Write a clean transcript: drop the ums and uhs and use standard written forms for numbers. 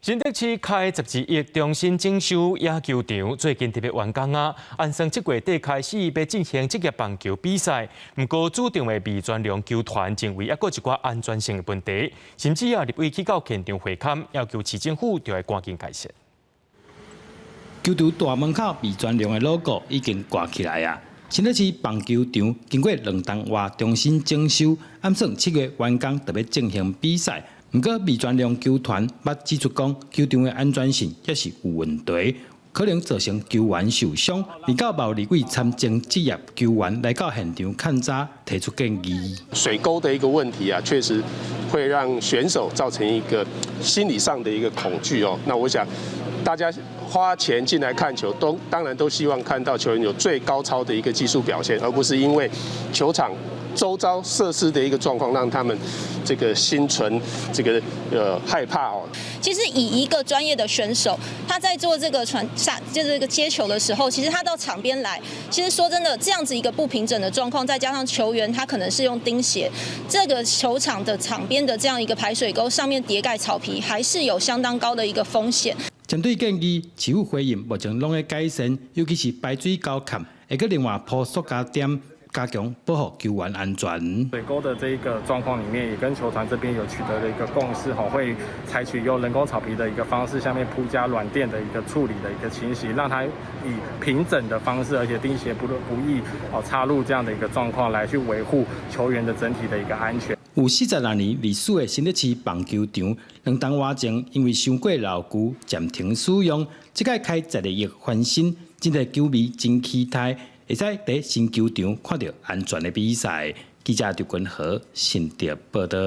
新北市开12亿重新整修野球场，最近特别完工啊！按算7月底开始要进行职业棒球比赛，不过主场的未全量球团认为还有一寡安全性的问题，甚至立委去到现场会勘，要求市政府就要赶紧改善。球场大门口未全量的 logo 已经挂起来啊！新北市棒球场经过2栋外重新整修，按算7月完工，特别进行比赛。不过，未全量球团捌指出讲，球场的安全性也是有问题，可能造成球员受伤。而到某立委参政职业球员来到现场勘查，提出建议。水沟的一个问题啊，确实会让选手造成一个心理上的一个恐惧哦。那我想，大家花钱进来看球，当然都希望看到球员有最高超的一个技术表现，而不是因为球场周遭设施的一个状况让他们这个心存这个害怕哦。其实以一个专业的选手，他在做这个就是这个接球的时候，其实他到场边来，其实说真的，这样子一个不平整的状况，再加上球员他可能是用钉鞋，这个球场的场边的这样一个排水沟上面叠盖草皮，还是有相当高的一个风险。针对建议，市府回应目前拢在改善，尤其是排水沟坎，会搁另外铺塑胶垫。加强保护球员安全。水沟的这一个状况里面，也跟球团这边有取得的一个共识，会采取用人工草皮的一个方式，下面铺加软垫的一个处理的一个情形，让它以平整的方式，而且钉鞋不易插入这样的一个状况，来去维护球员的整体的一个安全。有46年历史的新北市棒球场，2栋外前因为伤过老旧，暂停使用。这届开12亿翻新，真个球迷真期待。会使在新球场看到安全的比赛。记者刘君和新竹报道。